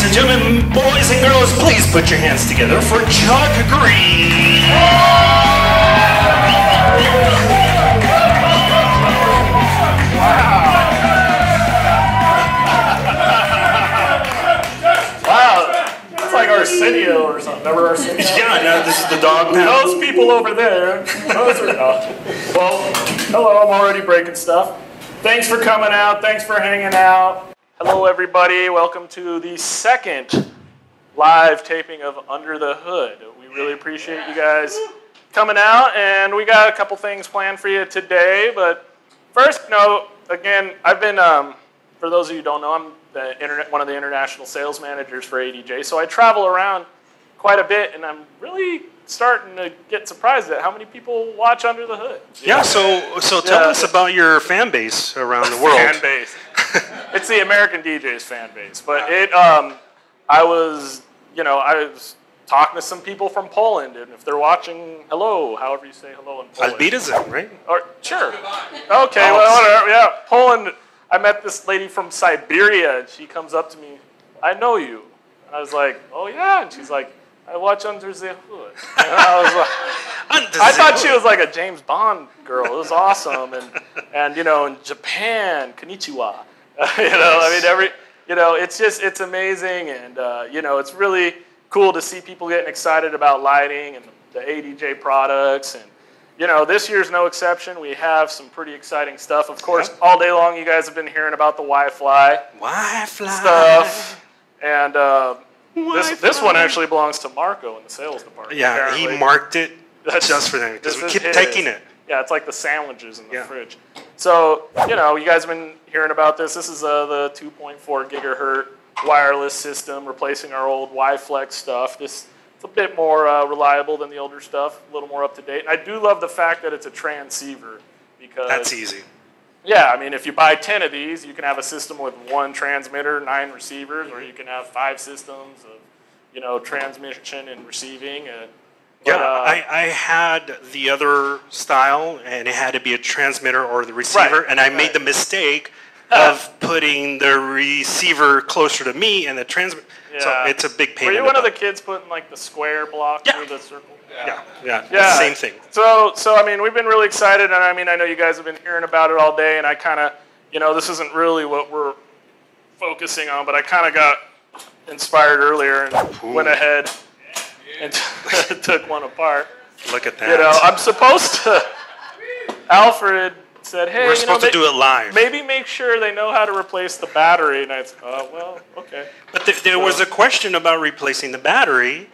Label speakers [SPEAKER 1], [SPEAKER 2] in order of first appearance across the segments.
[SPEAKER 1] Ladies and gentlemen, boys and girls, please put your hands together for Chuck Green.
[SPEAKER 2] Wow, it's like Arsenio or something. Remember Arsenio?
[SPEAKER 1] Yeah, no, this is the dog pound.
[SPEAKER 2] Those people over there, those are not. Well, hello, I'm already breaking stuff. Thanks for coming out. Thanks for hanging out. Hello, everybody. Welcome to the second live taping of Under the Hood. We really appreciate you guys coming out, and we got a couple things planned for you today. But first, again, I've been, for those of you who don't know, I'm one of the international sales managers for ADJ, so I travel around quite a bit, and I'm really starting to get surprised at how many people watch Under the Hood.
[SPEAKER 1] Yeah, so tell us about your fan base around the world.
[SPEAKER 2] Fan base. It's the American DJs fan base, but I was talking to some people from Poland, and if they're watching, hello, however you say hello in Polish.
[SPEAKER 1] Albitism, right?
[SPEAKER 2] Or sure. Okay, well, whatever. Yeah, Poland. I met this lady from Siberia, and she comes up to me. I know you. And I was like, oh yeah, and she's like, I watch Under the Hood. And I was like, I thought she was like a James Bond girl. It was awesome, and in Japan, konnichiwa. It's amazing, and it's really cool to see people getting excited about lighting and the ADJ products, and this year's no exception. We have some pretty exciting stuff. Of course, all day long you guys have been hearing about the Wi-Fi stuff, and this one actually belongs to Marco in the sales department.
[SPEAKER 1] Yeah,
[SPEAKER 2] apparently.
[SPEAKER 1] he marked it just for them because we keep taking it.
[SPEAKER 2] Yeah, it's like the sandwiches in the fridge. So, you guys have been hearing about this. This is the 2.4 gigahertz wireless system replacing our old Wi-Flex stuff. It's a bit more reliable than the older stuff, a little more up to date. And I do love the fact that it's a transceiver because
[SPEAKER 1] that's easy. Yeah,
[SPEAKER 2] I mean, if you buy 10 of these, you can have a system with 1 transmitter, 9 receivers, or you can have 5 systems of, transmission and receiving.
[SPEAKER 1] I had the other style, and it had to be a transmitter or the receiver, and I made the mistake of putting the receiver closer to me and the transmitter. Yeah. So it's a big pain.
[SPEAKER 2] Were you one of the kids putting like the square block through the circle?
[SPEAKER 1] Yeah. Same thing.
[SPEAKER 2] So I mean, we've been really excited, and I mean, I know you guys have been hearing about it all day, and I kind of, this isn't really what we're focusing on, but I kind of got inspired earlier and went ahead and took one apart.
[SPEAKER 1] Look at that.
[SPEAKER 2] I'm supposed to. Alfred said, hey,
[SPEAKER 1] we're supposed to do it live.
[SPEAKER 2] Maybe make sure they know how to replace the battery. And I said, okay.
[SPEAKER 1] But there was a question about replacing the battery.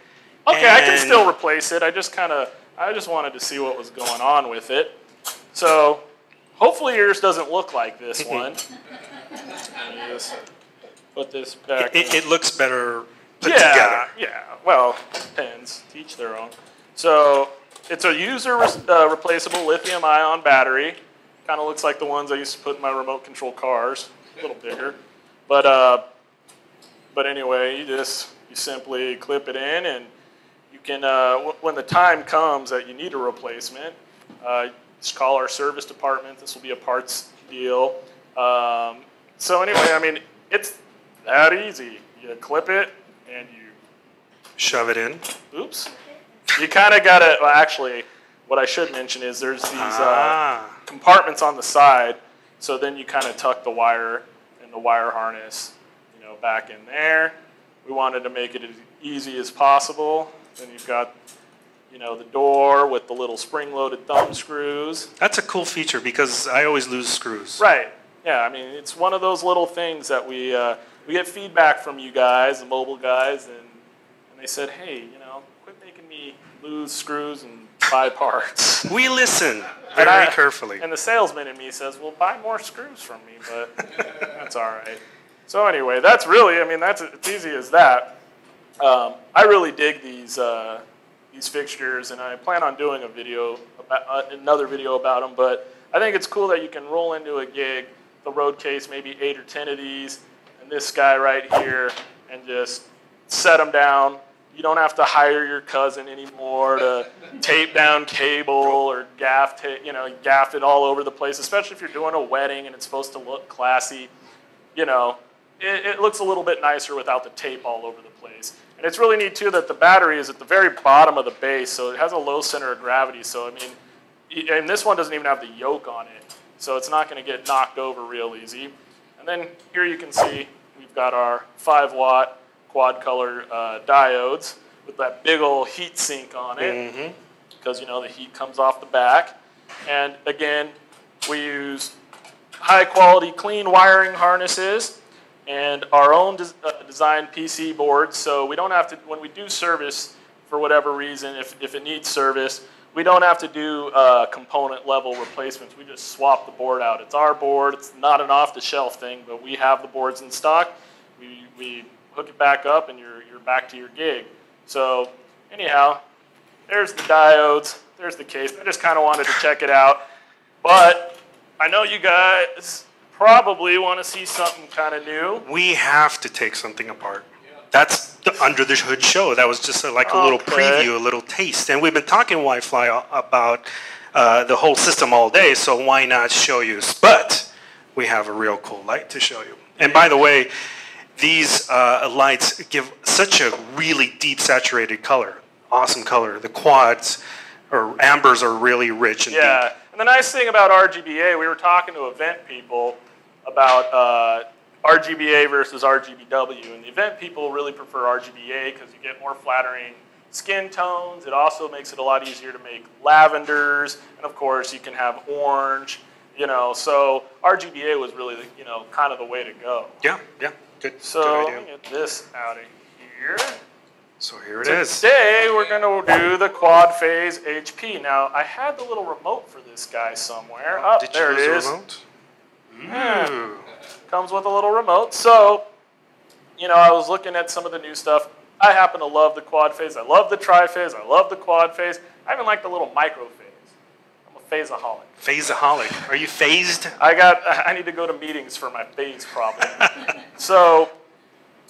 [SPEAKER 2] Okay, I can still replace it. I just wanted to see what was going on with it. So hopefully yours doesn't look like this one. Let me just put this back.
[SPEAKER 1] It looks better put together.
[SPEAKER 2] Yeah, well, depends. To each their own. So it's a user replaceable lithium-ion battery. Kind of looks like the ones I used to put in my remote control cars. A little bigger. But anyway, you simply clip it in, and you can, when the time comes that you need a replacement, just call our service department. This will be a parts deal. So anyway, I mean, it's that easy. You clip it, and you
[SPEAKER 1] shove it in.
[SPEAKER 2] Oops. You kind of got to, actually, what I should mention is there's these compartments on the side, so then you kind of tuck the wire and the wire harness, back in there. We wanted to make it as easy as possible. Then you've got, the door with the little spring-loaded thumb screws.
[SPEAKER 1] That's a cool feature because I always lose screws.
[SPEAKER 2] Right. Yeah, I mean, it's one of those little things that we get feedback from you guys, the mobile guys, and they said, hey, quit making me lose screws and buy parts.
[SPEAKER 1] We listen very carefully.
[SPEAKER 2] And the salesman in me says, well, buy more screws from me, but that's all right. So anyway, that's really, it's easy as that. I really dig these fixtures, and I plan on doing another video about them, but I think it's cool that you can roll into a gig, the road case, maybe 8 or 10 of these, and this guy right here, and just set them down. You don't have to hire your cousin anymore to tape down cable or gaff it all over the place, especially if you're doing a wedding and it's supposed to look classy. it looks a little bit nicer without the tape all over the place. And it's really neat too that the battery is at the very bottom of the base, so it has a low center of gravity. So I mean, and this one doesn't even have the yoke on it, so it's not going to get knocked over real easy. And then here you can see we've got our 5-watt quad color diodes with that big old heat sink on it, because you know the heat comes off the back. And again, we use high quality clean wiring harnesses and our own designed PC boards, so we don't have to, when we do service for whatever reason, if it needs service, we don't have to do component level replacements. We just swap the board out. It's our board. It's not an off-the-shelf thing, but we have the boards in stock. We hook it back up, and you're back to your gig. So anyhow, there's the diodes. There's the case. I just kind of wanted to check it out. But I know you guys probably want to see something kind of new.
[SPEAKER 1] We have to take something apart. That's the Under the Hood show. That was just like a little preview, a little taste. And we've been talking Wi-Fi about the whole system all day, so why not show you? But we have a real cool light to show you. And by the way, these lights give such a really deep saturated color. Awesome color. The quads or ambers are really rich and deep.
[SPEAKER 2] Yeah, and the nice thing about RGBA, we were talking to event people about RGBA versus RGBW, and the event people really prefer RGBA because you get more flattering skin tones. It also makes it a lot easier to make lavenders, and of course you can have orange, you know, so RGBA was really, you know, kind of the way to go.
[SPEAKER 1] Yeah, good.
[SPEAKER 2] So
[SPEAKER 1] good idea.
[SPEAKER 2] let me get this out of here.
[SPEAKER 1] So here it is.
[SPEAKER 2] Today we're going to do the quad phase HP. Now I had the little remote for this guy somewhere. Oh,
[SPEAKER 1] Did
[SPEAKER 2] there
[SPEAKER 1] you
[SPEAKER 2] it
[SPEAKER 1] lose
[SPEAKER 2] is.
[SPEAKER 1] the remote? Ooh.
[SPEAKER 2] Comes with a little remote. So, you know, I was looking at some of the new stuff. I happen to love the quad phase. I love the tri-phase. I love the quad phase. I even like the little micro phase. I'm a phaseaholic.
[SPEAKER 1] Phaseaholic. Are you phased?
[SPEAKER 2] I need to go to meetings for my phase problem. So,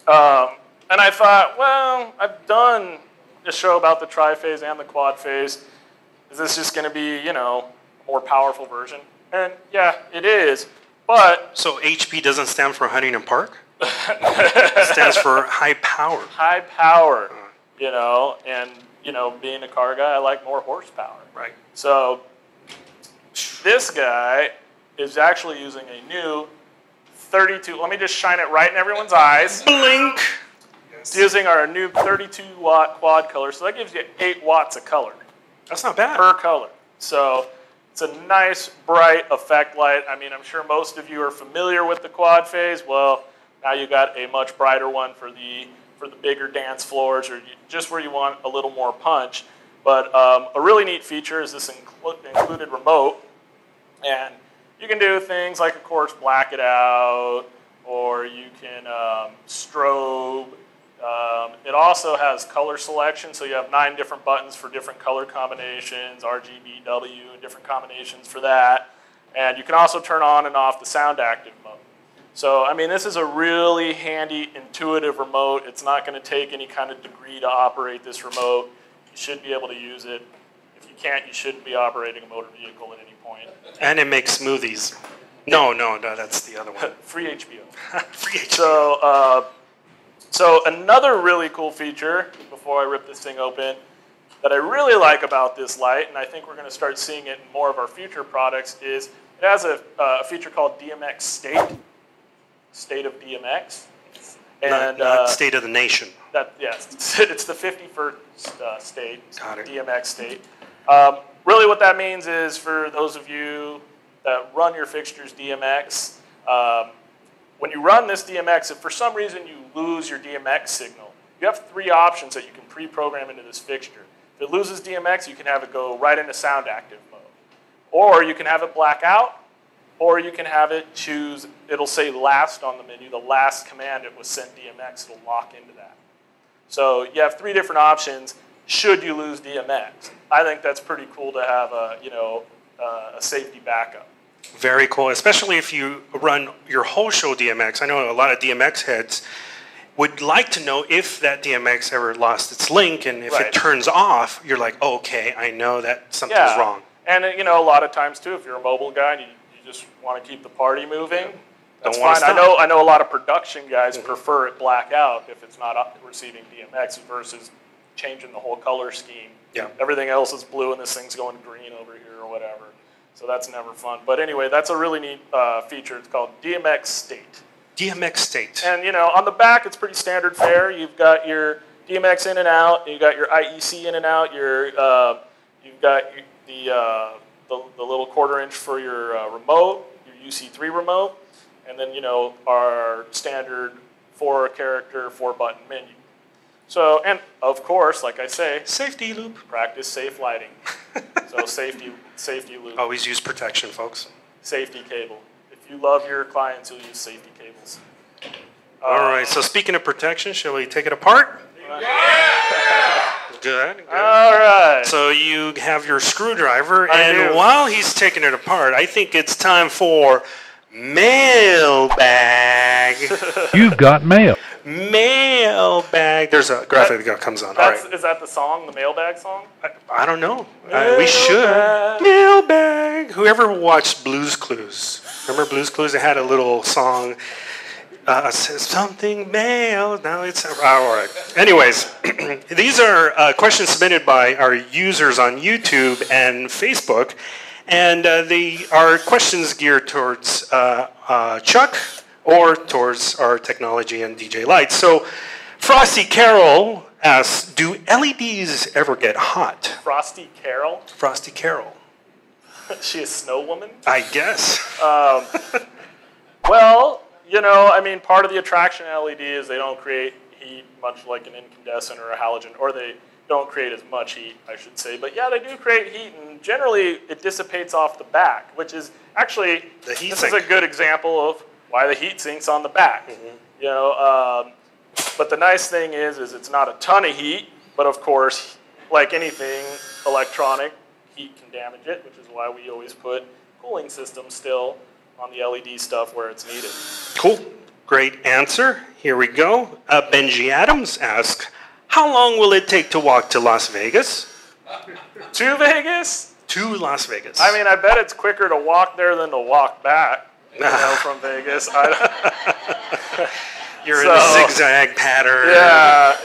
[SPEAKER 2] and I thought, well, I've done a show about the tri-phase and the quad phase. Is this just going to be, you know, a more powerful version? And yeah, it is. But
[SPEAKER 1] so HP doesn't stand for Huntington Park? It stands for high power.
[SPEAKER 2] High power, you know, and, you know, being a car guy, I like more horsepower.
[SPEAKER 1] Right.
[SPEAKER 2] So this guy is actually using a new 32, let me just shine it right in everyone's eyes.
[SPEAKER 1] Blink.
[SPEAKER 2] It's using our new 32-watt quad color, so that gives you 8 watts of color.
[SPEAKER 1] That's not bad.
[SPEAKER 2] Per color. So it's a nice, bright effect light. I mean, I'm sure most of you are familiar with the quad phase. Well, now you got a much brighter one for the bigger dance floors or just where you want a little more punch. But a really neat feature is this included remote. And you can do things like, of course, black it out, or you can strobe. It also has color selection, so you have 9 different buttons for different color combinations, RGB, W, different combinations for that. And you can also turn on and off the sound active mode. So, I mean, this is a really handy, intuitive remote. It's not going to take any kind of degree to operate this remote. You should be able to use it. If you can't, you shouldn't be operating a motor vehicle at any point.
[SPEAKER 1] And it makes smoothies. No, that's the other one.
[SPEAKER 2] Free HBO.
[SPEAKER 1] Free HBO.
[SPEAKER 2] So another really cool feature, before I rip this thing open, that I really like about this light, and I think we're going to start seeing it in more of our future products, is it has a feature called DMX State of DMX. And
[SPEAKER 1] not State of the Nation.
[SPEAKER 2] Yes, it's the 51st state,
[SPEAKER 1] Got it.
[SPEAKER 2] DMX state. Really what that means is for those of you that run your fixtures DMX, when you run this DMX, if for some reason you lose your DMX signal, you have 3 options that you can pre-program into this fixture. If it loses DMX, you can have it go right into sound active mode. Or you can have it black out, or you can have it choose, it'll say last on the menu, the last command it was sent DMX, it'll lock into that. So you have 3 different options should you lose DMX. I think that's pretty cool to have a safety backup.
[SPEAKER 1] Very cool, especially if you run your whole show DMX. I know a lot of DMX heads would like to know if that DMX ever lost its link, and if it turns off, you're like, oh, okay, I know that something's wrong.
[SPEAKER 2] And a lot of times too, if you're a mobile guy and you just want to keep the party moving, That's fine. I know a lot of production guys prefer it black out if it's not receiving DMX versus changing the whole color scheme.
[SPEAKER 1] Yeah.
[SPEAKER 2] Everything else is blue and this thing's going green over here or whatever. So that's never fun. But anyway, that's a really neat feature. It's called DMX State.
[SPEAKER 1] DMX State.
[SPEAKER 2] And on the back, it's pretty standard fare. You've got your DMX in and out. You've got your IEC in and out. You've got the little 1/4 inch for your remote, your UC3 remote, and then our standard 4-character 4-button menu. So, and of course, like I say,
[SPEAKER 1] safety loop.
[SPEAKER 2] Practice safe lighting. So safety loop.
[SPEAKER 1] Always use protection, folks.
[SPEAKER 2] Safety cable. If you love your clients, you'll use safety cables.
[SPEAKER 1] All right. So speaking of protection, shall we take it apart? Yeah. Good.
[SPEAKER 2] All right.
[SPEAKER 1] So you have your screwdriver, and while he's taking it apart, I think it's time for mailbag.
[SPEAKER 3] You've got mail.
[SPEAKER 1] Mailbag. There's a graphic that comes on. All right.
[SPEAKER 2] Is that the song, the mailbag song?
[SPEAKER 1] I don't know. We should. Mailbag. Whoever watched Blue's Clues? Remember Blue's Clues? They had a little song. Something mail. Now it's all right. Anyways, these are questions submitted by our users on YouTube and Facebook, and they are questions geared towards Chuck or towards our technology and DJ Lights. So, Frosty Carol asks, "Do LEDs ever get hot?"
[SPEAKER 2] Frosty Carol.
[SPEAKER 1] Frosty Carol.
[SPEAKER 2] Is she a snow woman?
[SPEAKER 1] I guess.
[SPEAKER 2] Well. I mean, part of the attraction of LED is they don't create heat much like an incandescent or a halogen, or they don't create as much heat, I should say. But yeah, they do create heat, and generally it dissipates off the back, which is actually, this is a good example of why the heat sink's on the back. But the nice thing is it's not a ton of heat, but of course, like anything electronic, heat can damage it, which is why we always put cooling systems still on the LED stuff where it's needed.
[SPEAKER 1] Cool. Great answer. Here we go. Benji Adams asks, "How long will it take to walk to Las Vegas?"
[SPEAKER 2] To Vegas?
[SPEAKER 1] To Las Vegas.
[SPEAKER 2] I mean, I bet it's quicker to walk there than to walk back from Vegas.
[SPEAKER 1] You're in a zigzag pattern.
[SPEAKER 2] Yeah.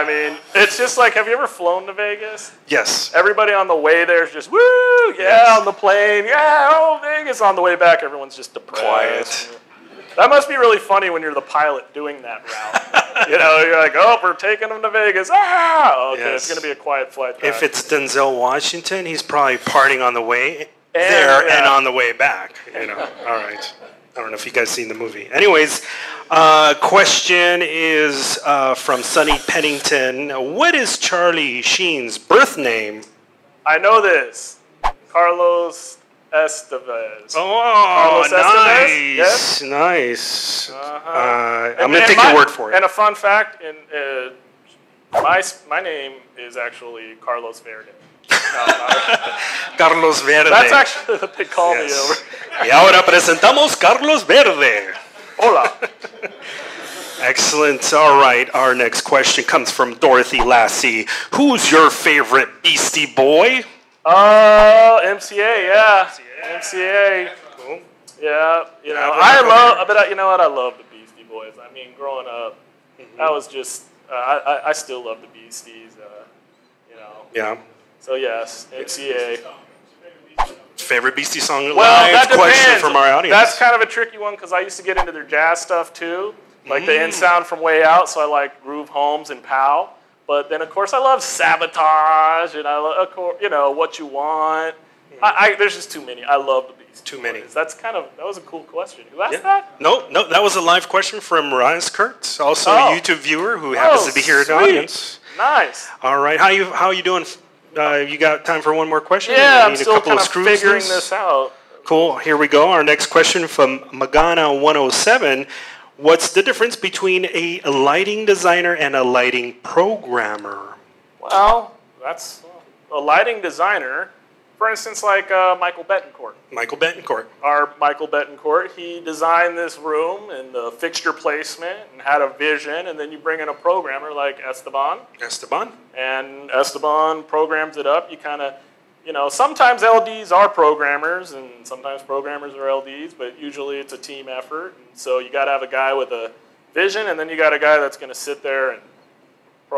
[SPEAKER 2] I mean, it's just like, have you ever flown to Vegas?
[SPEAKER 1] Yes.
[SPEAKER 2] Everybody on the way there is just, woo, on the plane, Vegas. On the way back, everyone's just depressed.
[SPEAKER 1] Quiet.
[SPEAKER 2] That must be really funny when you're the pilot doing that route. You're like, we're taking them to Vegas. Okay, it's going to be a quiet flight back.
[SPEAKER 1] If it's Denzel Washington, he's probably partying on the way there and on the way back. All right. I don't know if you guys seen the movie. Anyways, question is from Sonny Pennington. What is Charlie Sheen's birth name?
[SPEAKER 2] I know this. Carlos Estevez.
[SPEAKER 1] Oh,
[SPEAKER 2] Carlos Estevez?
[SPEAKER 1] Yes? Nice. I'm going to take your word for it.
[SPEAKER 2] And a fun fact, my name is actually Carlos Verde.
[SPEAKER 1] Carlos Verde.
[SPEAKER 2] That's actually what they call me over.
[SPEAKER 1] Y ahora presentamos Carlos Verde.
[SPEAKER 2] Hola.
[SPEAKER 1] Excellent. All right. Our next question comes from Dorothy Lassie. Who's your favorite Beastie Boy?
[SPEAKER 2] MCA, yeah. MCA.
[SPEAKER 1] Cool.
[SPEAKER 2] Yeah. I love the Beastie Boys. I mean, growing up, that was just, I still love the Beasties,
[SPEAKER 1] Yeah.
[SPEAKER 2] So yes, MCA.
[SPEAKER 1] Favorite Beastie song?
[SPEAKER 2] Well, that
[SPEAKER 1] question from our audience.
[SPEAKER 2] That's kind of a tricky one because I used to get into their jazz stuff too, like the end sound from Way Out. So I like Groove Holmes and Pow. But then of course I love Sabotage and I love, What You Want. There's just too many. I love the Beastie.
[SPEAKER 1] Too many.
[SPEAKER 2] That was a cool question. Who asked that?
[SPEAKER 1] No, that was a live question from Mariah Kurtz, also a YouTube viewer who happens to be here in the audience.
[SPEAKER 2] Nice.
[SPEAKER 1] All right, how you doing? You got time for one more question?
[SPEAKER 2] Yeah, I'm still kind of figuring this out.
[SPEAKER 1] Cool. Here we go. Our next question from Magana107. What's the difference between a lighting designer and a lighting programmer?
[SPEAKER 2] Well, that's a lighting designer. For instance, like Michael Betancourt.
[SPEAKER 1] Michael Betancourt.
[SPEAKER 2] Our Michael Betancourt, he designed this room and the fixture placement and had a vision, and then you bring in a programmer like Esteban.
[SPEAKER 1] Esteban.
[SPEAKER 2] And Esteban programs it up. You kind of, you know, sometimes LDs are programmers, and sometimes programmers are LDs, but usually it's a team effort. And so you got to have a guy with a vision, and then you got a guy that's going to sit there and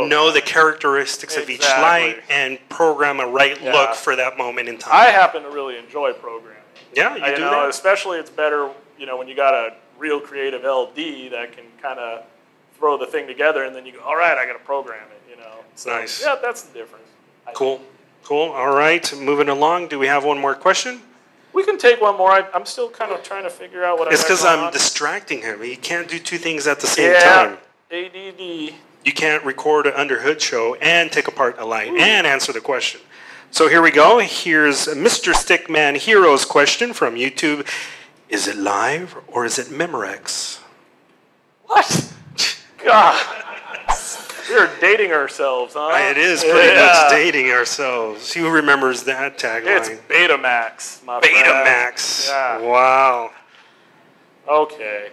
[SPEAKER 1] know the characteristics of each light and program a right look for that moment in time.
[SPEAKER 2] I happen to really enjoy programming.
[SPEAKER 1] Yeah, you do that.
[SPEAKER 2] Especially it's better, you know, when you got a real creative LD that can kind of throw the thing together, and then you go, all right, I got to program it, you know. So,
[SPEAKER 1] nice.
[SPEAKER 2] Yeah, that's the difference.
[SPEAKER 1] Cool. Cool. All right. Moving along. Do we have one more question?
[SPEAKER 2] We can take one more. I'm still kind of trying to figure out what
[SPEAKER 1] it's because I'm distracting him. He can't do two things at the same time.
[SPEAKER 2] ADD.
[SPEAKER 1] You can't record an Under Hood show and take apart a light and answer the question. So here we go. Here's Mr. Stickman Hero's question from YouTube. Is it live or is it Memorex?
[SPEAKER 2] What? God. We're dating ourselves, huh?
[SPEAKER 1] It is pretty much dating ourselves. Who remembers that tagline?
[SPEAKER 2] It's Betamax, my friend.
[SPEAKER 1] Betamax.
[SPEAKER 2] Yeah.
[SPEAKER 1] Wow.
[SPEAKER 2] Okay.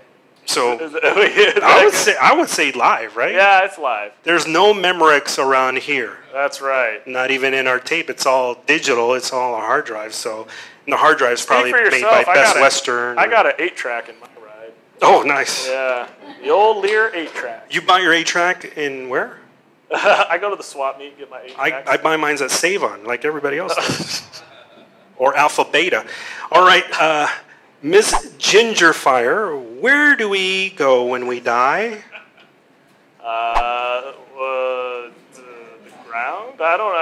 [SPEAKER 1] So I would say live, right?
[SPEAKER 2] Yeah, it's live.
[SPEAKER 1] There's no Memorex around here.
[SPEAKER 2] That's right.
[SPEAKER 1] Not even in our tape. It's all digital. It's all a hard drive. So and the hard drive's probably made by Best Western.
[SPEAKER 2] I got an 8-track in my ride.
[SPEAKER 1] Oh, nice.
[SPEAKER 2] Yeah. The old Lear 8-track.
[SPEAKER 1] You buy your 8-track in where?
[SPEAKER 2] I go to the swap meet and get my 8-tracks.
[SPEAKER 1] I buy mine at Save-On, like everybody else does. Or Alpha Beta. All right, Miss Gingerfire, where do we go when we die?
[SPEAKER 2] The ground? I don't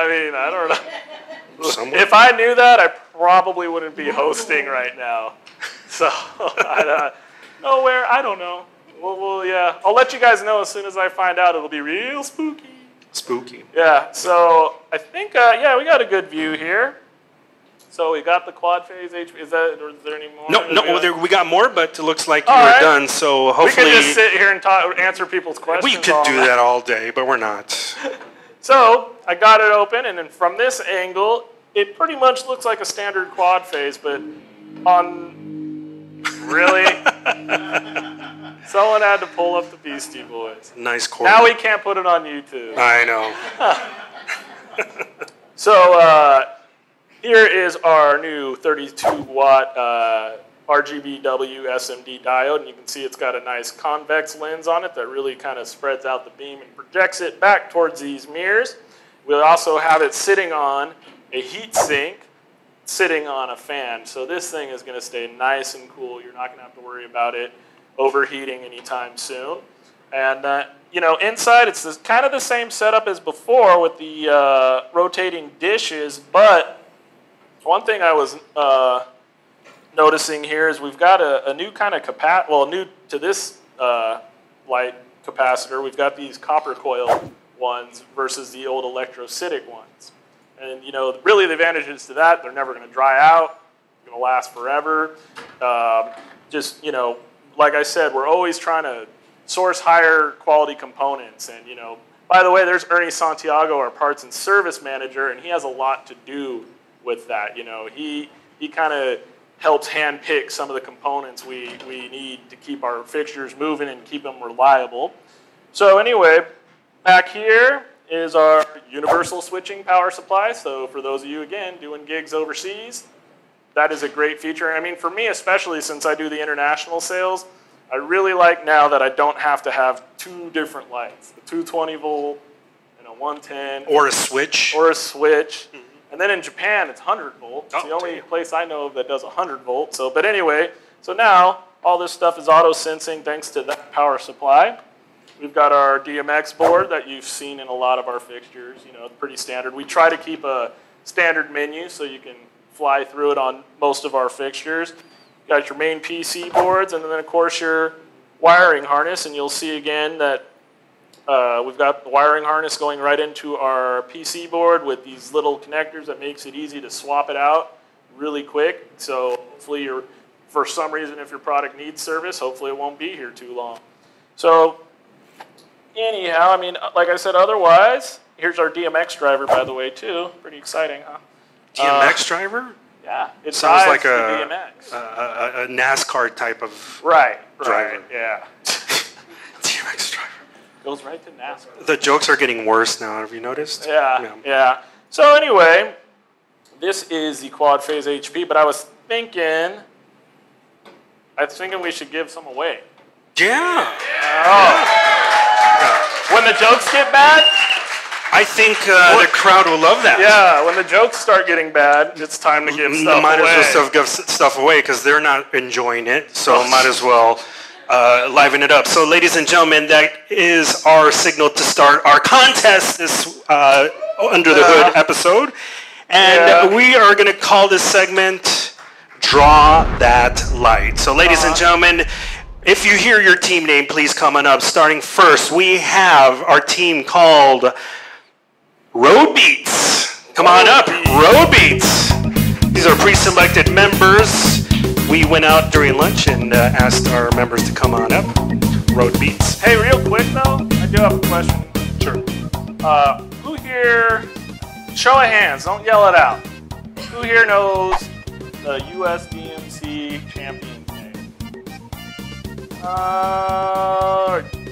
[SPEAKER 2] know.
[SPEAKER 1] Somewhere.
[SPEAKER 2] If I knew that, I probably wouldn't be hosting right now. So, nowhere, I don't know. Well, yeah. I'll let you guys know as soon as I find out. It'll be real spooky.
[SPEAKER 1] Spooky.
[SPEAKER 2] Yeah, so I think, we got a good view here. So we got the quad phase HP. Is there any more?
[SPEAKER 1] No, we got more, but it looks like you're done. So hopefully
[SPEAKER 2] we can just sit here and answer people's questions.
[SPEAKER 1] We could do that all day, but we're not.
[SPEAKER 2] So I got it open, and then from this angle, it pretty much looks like a standard quad phase, but really, someone had to pull up the Beastie Boys.
[SPEAKER 1] Nice chord.
[SPEAKER 2] Now we can't put it on YouTube.
[SPEAKER 1] I know.
[SPEAKER 2] So. Here is our new 32-watt RGBW SMD diode, and you can see it's got a nice convex lens on it that really kind of spreads out the beam and projects it back towards these mirrors. We'll also have it sitting on a heat sink, sitting on a fan. So this thing is going to stay nice and cool. You're not going to have to worry about it overheating anytime soon. And inside it's kind of the same setup as before with the rotating dishes, but one thing I was noticing here is we've got a new kind of new to this light capacitor. We've got these copper coil ones versus the old electrocytic ones. And really the advantages to that, they're never going to dry out, they're going to last forever. Like I said, we're always trying to source higher quality components. And by the way, there's Ernie Santiago, our parts and service manager, and he has a lot to do with that. He kind of helps handpick some of the components we need to keep our fixtures moving and keep them reliable. So anyway, back here is our universal switching power supply. So for those of you, again, doing gigs overseas, that is a great feature. I mean, for me, especially since I do the international sales, I really like now that I don't have to have two different lights, the 220 volt and a 110.
[SPEAKER 1] Or a switch.
[SPEAKER 2] Mm-hmm. And then in Japan, it's 100 volt. It's the only place I know of that does 100 volt. But anyway, so now all this stuff is auto-sensing thanks to that power supply. We've got our DMX board that you've seen in a lot of our fixtures. Pretty standard. We try to keep a standard menu so you can fly through it on most of our fixtures. You got your main PC boards, and then of course your wiring harness. And you'll see again that we've got the wiring harness going right into our PC board with these little connectors that makes it easy to swap it out really quick. So hopefully for some reason, if your product needs service, hopefully it won't be here too long. So anyhow, I mean, like I said, otherwise, here's our DMX driver, by the way, too. Pretty exciting, huh?
[SPEAKER 1] DMX driver?
[SPEAKER 2] Yeah. It
[SPEAKER 1] sounds like
[SPEAKER 2] DMX.
[SPEAKER 1] A NASCAR type of
[SPEAKER 2] driver. Yeah.
[SPEAKER 1] DMX driver.
[SPEAKER 2] Goes right to NASCAR.
[SPEAKER 1] The jokes are getting worse now. Have you noticed?
[SPEAKER 2] Yeah. So anyway, this is the quad phase HP, but I was thinking we should give some away.
[SPEAKER 1] Yeah.
[SPEAKER 2] When the jokes get bad,
[SPEAKER 1] I think the crowd will love that.
[SPEAKER 2] Yeah, when the jokes start getting bad, it's time to give stuff away.
[SPEAKER 1] Might as well give stuff away because they're not enjoying it, so might as well liven it up. So, ladies and gentlemen, that is our signal to start our contest this Under the Hood episode. And we are going to call this segment Draw That Light. So, ladies and gentlemen, if you hear your team name, please come on up. Starting first, we have our team called Road Beats. Come on up, Road Beats. These are pre-selected members. We went out during lunch and asked our members to come on up. Road Beats.
[SPEAKER 2] Hey, real quick though, I do have a question.
[SPEAKER 1] Sure.
[SPEAKER 2] Who here, show of hands, don't yell it out. Who here knows the USDMC champion's name?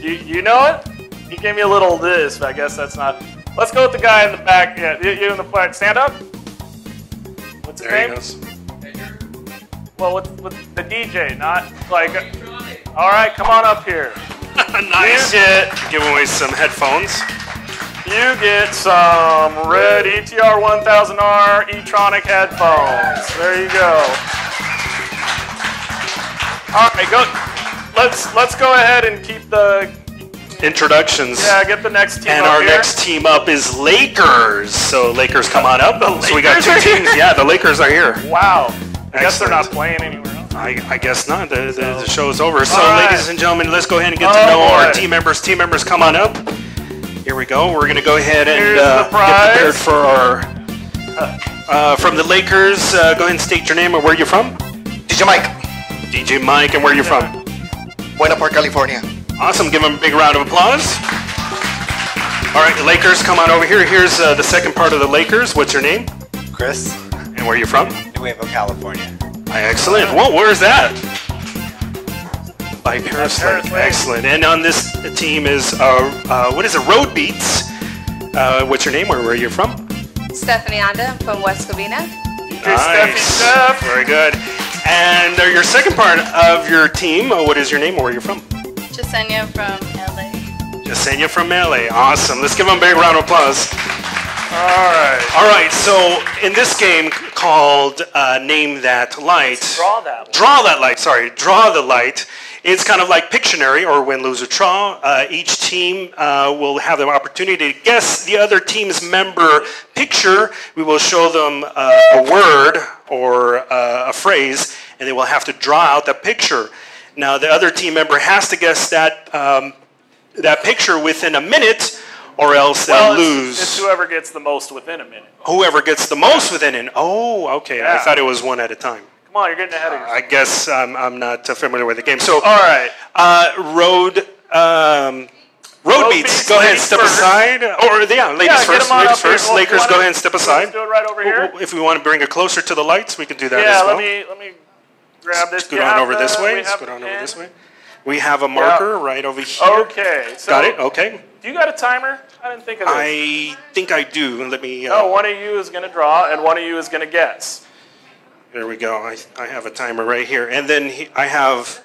[SPEAKER 2] You know it? He gave me a little this, but I guess that's not. Let's go with the guy in the back. Yeah, you in the front. Stand up. What's his name? Well, with the DJ, not like. All right, come on up here.
[SPEAKER 1] Nice. Give away some headphones.
[SPEAKER 2] You get some red ETR 1000R E-tronic headphones. There you go. All right, go. Let's go ahead and keep the
[SPEAKER 1] introductions.
[SPEAKER 2] Yeah, get the next team
[SPEAKER 1] and
[SPEAKER 2] up
[SPEAKER 1] our
[SPEAKER 2] here.
[SPEAKER 1] next team up is Lakers. So Lakers, come on up. So we got two
[SPEAKER 2] Lakers are
[SPEAKER 1] teams. Yeah, the Lakers are here.
[SPEAKER 2] Wow. I guess they're
[SPEAKER 1] Excellent.
[SPEAKER 2] not playing anywhere else.
[SPEAKER 1] I guess not. The show's over. So,
[SPEAKER 2] right.
[SPEAKER 1] ladies and gentlemen, let's go ahead and get to know our team members. Team members, come on up. Here we go. We're going to go ahead and get prepared for our... from the Lakers, go ahead and state your name and where you're from.
[SPEAKER 3] DJ Mike.
[SPEAKER 1] DJ Mike, and where you're from?
[SPEAKER 3] Buena Park, California.
[SPEAKER 1] Awesome. Give them a big round of applause. All right, the Lakers, come on over here. Here's the second part of the Lakers. What's your name?
[SPEAKER 3] Chris.
[SPEAKER 1] And where are you from?
[SPEAKER 3] Nuevo, California.
[SPEAKER 1] Excellent. Whoa, where is that? By Paris Lake. Excellent. And on this team is, what is it, Road Beats. What's your name? Where are you from?
[SPEAKER 4] Stephanie Anda. I'm from West Covina.
[SPEAKER 1] Nice.
[SPEAKER 2] Steph.
[SPEAKER 1] Very good. And your second part of your team, what is your name? Where are you from?
[SPEAKER 4] Jasenia from LA.
[SPEAKER 1] Jasenia from LA. Awesome. Let's give them a big round of applause. All right, so in this game called Name That Light.
[SPEAKER 2] Draw that light.
[SPEAKER 1] Draw that light, sorry. Draw the light. It's kind of like Pictionary or Win, Lose, or Draw. Each team will have the opportunity to guess the other team's member picture. We will show them a word or a phrase, and they will have to draw out that picture. Now, the other team member has to guess that, that picture within a minute, or else they'll lose.
[SPEAKER 2] It's whoever gets the most within a minute.
[SPEAKER 1] Whoever gets the most within it. Oh, okay.
[SPEAKER 2] Yeah.
[SPEAKER 1] I thought it was one at a time.
[SPEAKER 2] Come on, you're getting ahead of yourself.
[SPEAKER 1] I guess I'm not familiar with the game. So,
[SPEAKER 2] all right.
[SPEAKER 1] Road Beats, go ahead and step aside. Or, ladies first. Ladies first. Lakers, go ahead and step aside.
[SPEAKER 2] Let's do it right over here.
[SPEAKER 1] If we want to bring it closer to the lights, we can do that as
[SPEAKER 2] Yeah,
[SPEAKER 1] well.
[SPEAKER 2] let me grab this.
[SPEAKER 1] Scoot on over this way. Scoot on over this way. We have a marker right over here.
[SPEAKER 2] Okay. So
[SPEAKER 1] Got it? Okay.
[SPEAKER 2] Do you got a timer? I didn't think of this.
[SPEAKER 1] I think I do. Let me...
[SPEAKER 2] one of you is going to draw, and one of you is going to guess.
[SPEAKER 1] There we go. I have a timer right here. And then I have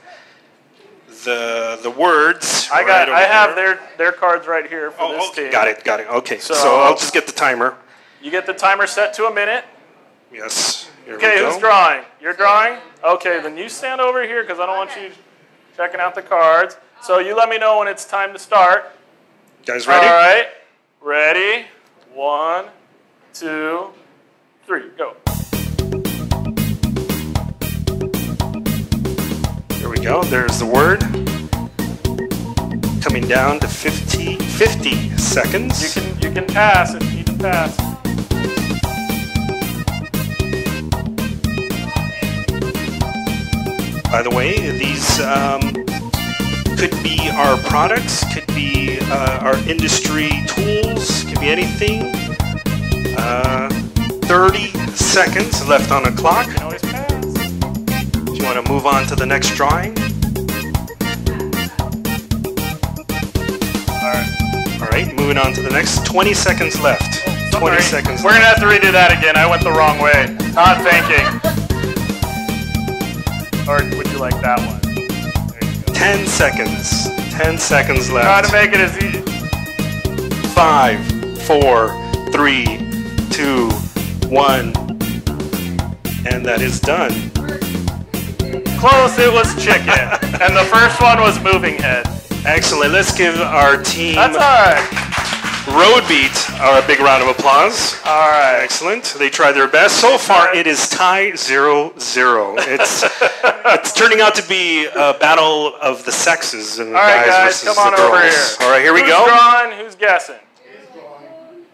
[SPEAKER 1] the words.
[SPEAKER 2] I have their cards right here for this team.
[SPEAKER 1] Got it. Okay. So I'll just get the timer.
[SPEAKER 2] You get the timer set to a minute.
[SPEAKER 1] Yes. Here we
[SPEAKER 2] Okay,
[SPEAKER 1] go.
[SPEAKER 2] who's drawing? You're drawing? Okay, then you stand over here because I don't want you checking out the cards. So you let me know when it's time to start.
[SPEAKER 1] You guys ready?
[SPEAKER 2] All right. Ready? 1, 2, 3. Go.
[SPEAKER 1] There we go. There's the word. Coming down to 50 seconds.
[SPEAKER 2] You can pass if you need to pass.
[SPEAKER 1] By the way, these could be our products, could be our industry tools, could be anything. 30 seconds left on the clock.
[SPEAKER 2] You can always pass.
[SPEAKER 1] Do you want to move on to the next drawing? All right, moving on to the next. 20 seconds left. 20 seconds.
[SPEAKER 2] We're going to have to redo that again. I went the wrong way. Not thinking. Or would you like that one?
[SPEAKER 1] 10 seconds. 10 seconds left.
[SPEAKER 2] Try to make it as easy.
[SPEAKER 1] 5, 4, 3, 2, 1. And that is done.
[SPEAKER 2] Close, it was chicken. And the first one was moving head.
[SPEAKER 1] Excellent. Let's give our team
[SPEAKER 2] That's all right.
[SPEAKER 1] Road Beat a big round of applause.
[SPEAKER 2] All right.
[SPEAKER 1] Excellent. They tried their best. So far, it is tie 0-0. It's turning out to be a battle of the sexes. And
[SPEAKER 2] All right, guys, come on over here.
[SPEAKER 1] All right, here we go.
[SPEAKER 2] Who's drawing? Who's guessing?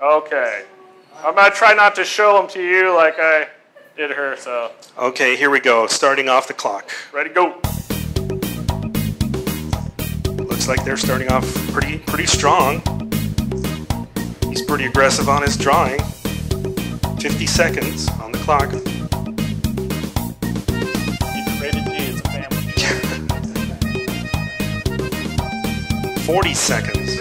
[SPEAKER 2] Okay. I'm going to try not to show them to you like I did her, so.
[SPEAKER 1] Okay, here we go. Starting off the clock.
[SPEAKER 2] Ready, go.
[SPEAKER 1] Looks like they're starting off pretty strong. He's pretty aggressive on his drawing. 50 seconds on the clock.
[SPEAKER 2] Rated G, it's a family.
[SPEAKER 1] 40 seconds.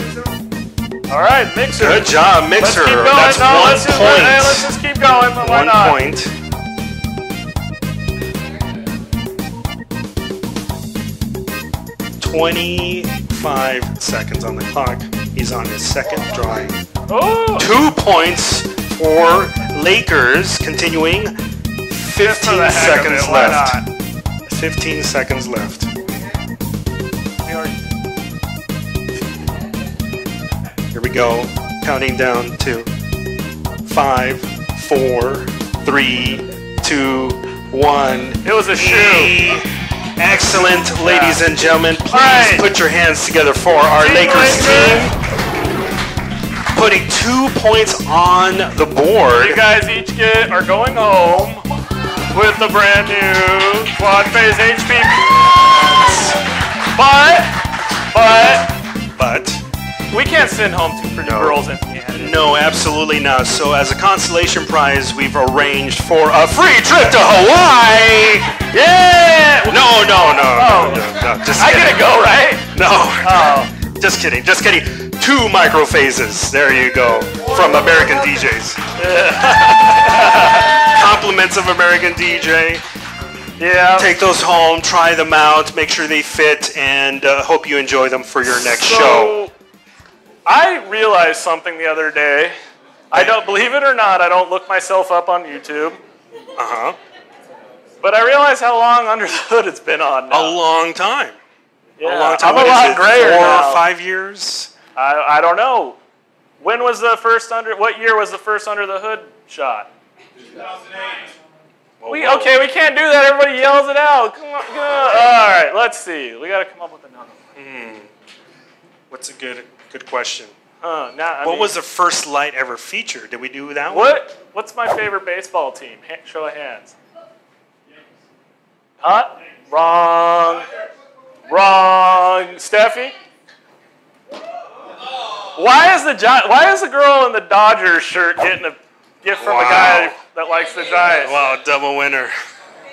[SPEAKER 2] All right, Mixer.
[SPEAKER 1] Good job, Mixer.
[SPEAKER 2] Let's keep going.
[SPEAKER 1] That's
[SPEAKER 2] no,
[SPEAKER 1] 1
[SPEAKER 2] let's
[SPEAKER 1] point.
[SPEAKER 2] Let's just keep going. Why
[SPEAKER 1] 1
[SPEAKER 2] not?
[SPEAKER 1] point. 25 seconds on the clock. He's on his second drawing.
[SPEAKER 2] Oh.
[SPEAKER 1] 2 points for Lakers. Continuing. 15 seconds left. 15 seconds left. Here we go. Counting down to 5, 4, 3, 2, 1.
[SPEAKER 2] It was a shoe.
[SPEAKER 1] Excellent, ladies and gentlemen. Please put your hands together for our Lakers team. Putting 2 points on the board.
[SPEAKER 2] You guys each are going home with the brand new quad phase HP. But we can't send home two pretty girls empty-handed.
[SPEAKER 1] No, absolutely not. So as a consolation prize, we've arranged for a free trip to Hawaii.
[SPEAKER 2] Yeah!
[SPEAKER 1] No. Just
[SPEAKER 2] I
[SPEAKER 1] kidding.
[SPEAKER 2] get to go, right?
[SPEAKER 1] No.
[SPEAKER 2] Oh.
[SPEAKER 1] Just kidding. 2 microphases. There you go. From American DJs. Compliments of American DJ.
[SPEAKER 2] Yeah.
[SPEAKER 1] Take those home, try them out, make sure they fit, and hope you enjoy them for your next show.
[SPEAKER 2] I realized something the other day. I don't, believe it or not, I don't look myself up on YouTube.
[SPEAKER 1] Uh-huh.
[SPEAKER 2] But I realized how long Under the Hood it's been on now.
[SPEAKER 1] A long time.
[SPEAKER 2] Yeah.
[SPEAKER 1] A long time.
[SPEAKER 2] I'm
[SPEAKER 1] What
[SPEAKER 2] a
[SPEAKER 1] is
[SPEAKER 2] lot
[SPEAKER 1] it,
[SPEAKER 2] grayer
[SPEAKER 1] 4
[SPEAKER 2] now.
[SPEAKER 1] or 5 years?
[SPEAKER 2] I don't know. When was the first what year was the first Under the Hood shot?
[SPEAKER 1] 2008.
[SPEAKER 2] We can't do that. Everybody yells it out. Come on. All right, let's see. We got to come up with another one.
[SPEAKER 1] What's a good question?
[SPEAKER 2] What
[SPEAKER 1] was the first light ever featured? Did we do that one?
[SPEAKER 2] What's my favorite baseball team? Show of hands. Huh? Wrong. Steffi? Why is the girl in the Dodgers shirt getting a gift from a guy that likes the Giants?
[SPEAKER 1] Wow, double winner.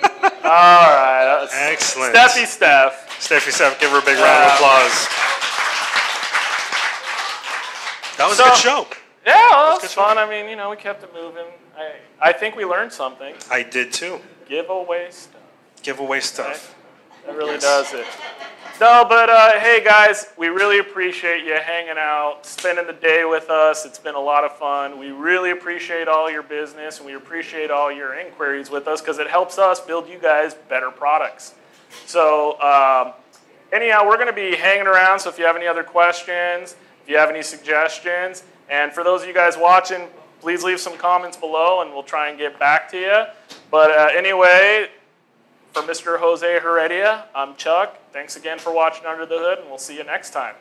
[SPEAKER 2] All right.
[SPEAKER 1] Excellent.
[SPEAKER 2] Steffi,
[SPEAKER 1] give her a big round of applause. That was a good show.
[SPEAKER 2] Yeah, well, it was fun. I mean, we kept it moving. I think we learned something.
[SPEAKER 1] I did too.
[SPEAKER 2] Give away stuff.
[SPEAKER 1] Right?
[SPEAKER 2] That really does it. No, but hey guys, we really appreciate you hanging out, spending the day with us. It's been a lot of fun. We really appreciate all your business, and we appreciate all your inquiries with us because it helps us build you guys better products. So anyhow, we're going to be hanging around, so if you have any other questions, if you have any suggestions, and for those of you guys watching, please leave some comments below, and we'll try and get back to you. But anyway, for Mr. Jose Heredia, I'm Chuck. Thanks again for watching Under the Hood, and we'll see you next time.